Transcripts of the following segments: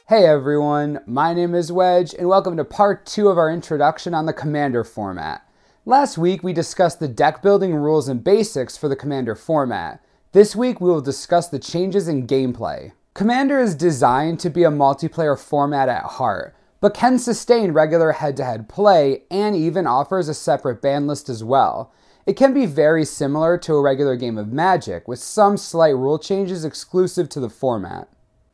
Hey everyone, my name is Wedge, and welcome to part 2 of our introduction on the Commander format. Last week we discussed the deck building rules and basics for the Commander format. This week we will discuss the changes in gameplay. Commander is designed to be a multiplayer format at heart, but can sustain regular head-to-head play and even offers a separate ban list as well. It can be very similar to a regular game of Magic, with some slight rule changes exclusive to the format.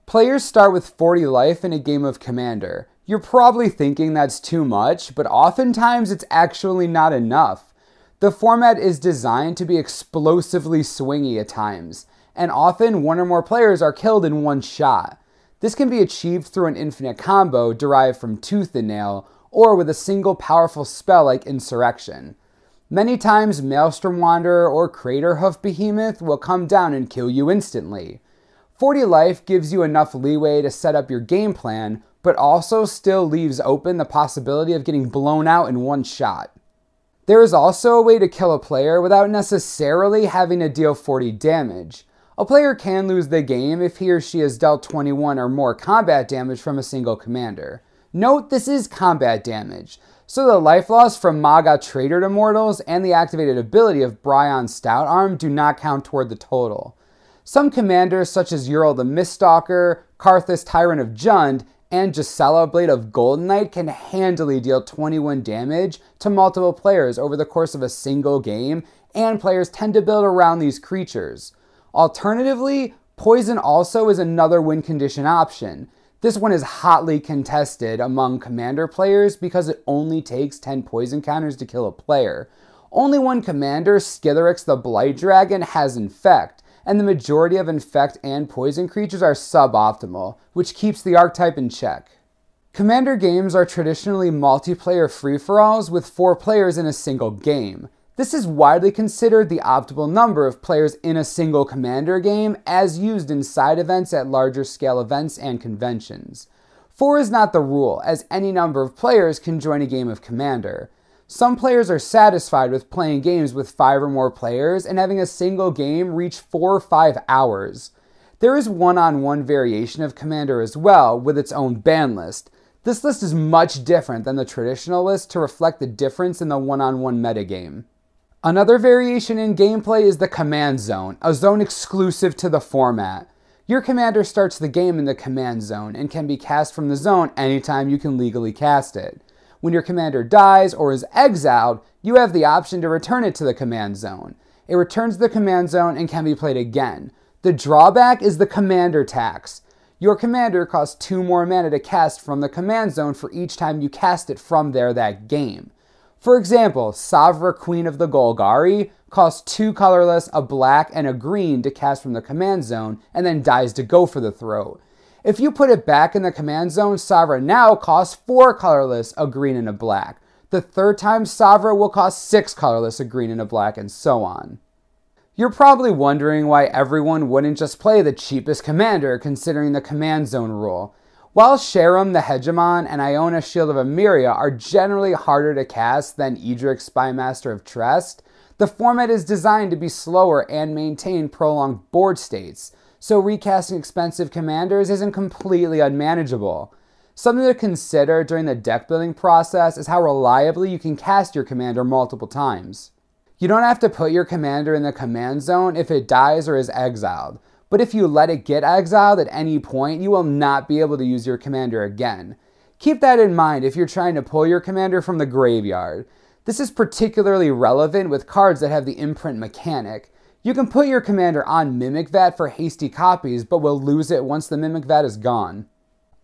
Players start with 40 life in a game of Commander. You're probably thinking that's too much, but oftentimes it's actually not enough. The format is designed to be explosively swingy at times, and often one or more players are killed in one shot. This can be achieved through an infinite combo derived from Tooth and Nail, or with a single powerful spell like Insurrection. Many times Maelstrom Wanderer or Craterhoof Behemoth will come down and kill you instantly. 40 life gives you enough leeway to set up your game plan, but also still leaves open the possibility of getting blown out in one shot. There is also a way to kill a player without necessarily having to deal 40 damage. A player can lose the game if he or she has dealt 21 or more combat damage from a single commander. Note, this is combat damage, so the life loss from Maga Traitor Immortals and the activated ability of Bryon Stoutarm do not count toward the total. Some commanders such as Ural the Miststalker, Karthus Tyrant of Jund, and Gisela Blade of Golden Knight can handily deal 21 damage to multiple players over the course of a single game, and players tend to build around these creatures. Alternatively, Poison also is another win condition option. This one is hotly contested among Commander players because it only takes 10 poison counters to kill a player. Only one commander, Skithiryx the Blight Dragon, has Infect, and the majority of Infect and Poison creatures are suboptimal, which keeps the archetype in check. Commander games are traditionally multiplayer free-for-alls with 4 players in a single game. This is widely considered the optimal number of players in a single Commander game, as used in side events at larger scale events and conventions. 4 is not the rule, as any number of players can join a game of Commander. Some players are satisfied with playing games with 5 or more players and having a single game reach 4 or 5 hours. There is one-on-one variation of Commander as well, with its own ban list. This list is much different than the traditional list to reflect the difference in the one-on-one metagame. Another variation in gameplay is the Command Zone, a zone exclusive to the format. Your commander starts the game in the Command Zone and can be cast from the zone anytime you can legally cast it. When your commander dies or is exiled, you have the option to return it to the Command Zone. It returns to the Command Zone and can be played again. The drawback is the Commander Tax. Your commander costs 2 more mana to cast from the Command Zone for each time you cast it from there that game. For example, Savra Queen of the Golgari costs 2 colorless, a black, and a green to cast from the Command Zone, and then dies to go for the throat. If you put it back in the Command Zone, Savra now costs 4 colorless, a green, and a black. The third time, Savra will cost 6 colorless, a green, and a black, and so on. You're probably wondering why everyone wouldn't just play the cheapest commander, considering the Command Zone rule. While Sharam the Hegemon and Iona Shield of Emeria are generally harder to cast than Edric Spymaster of Trest, the format is designed to be slower and maintain prolonged board states, so recasting expensive commanders isn't completely unmanageable. Something to consider during the deck building process is how reliably you can cast your commander multiple times. You don't have to put your commander in the Command Zone if it dies or is exiled, but if you let it get exiled at any point, you will not be able to use your commander again. Keep that in mind if you're trying to pull your commander from the graveyard. This is particularly relevant with cards that have the imprint mechanic. You can put your commander on Mimic Vat for hasty copies, but will lose it once the Mimic Vat is gone.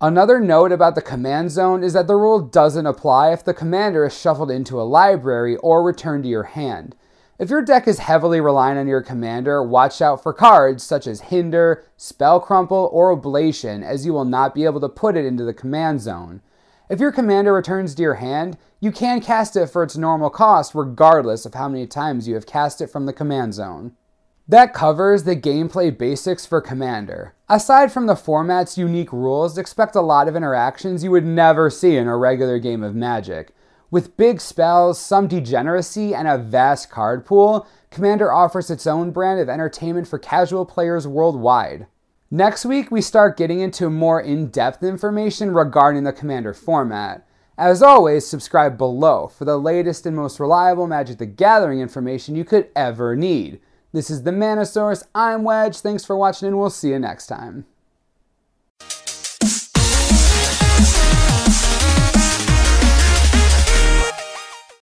Another note about the Command Zone is that the rule doesn't apply if the commander is shuffled into a library or returned to your hand. If your deck is heavily reliant on your commander, watch out for cards such as Hinder, Spell Crumple, or Oblation, as you will not be able to put it into the Command Zone. If your commander returns to your hand, you can cast it for its normal cost regardless of how many times you have cast it from the Command Zone. That covers the gameplay basics for Commander. Aside from the format's unique rules, expect a lot of interactions you would never see in a regular game of Magic. With big spells, some degeneracy, and a vast card pool, Commander offers its own brand of entertainment for casual players worldwide. Next week, we start getting into more in-depth information regarding the Commander format. As always, subscribe below for the latest and most reliable Magic the Gathering information you could ever need. This is the Mana Source. I'm Wedge. Thanks for watching, and we'll see you next time.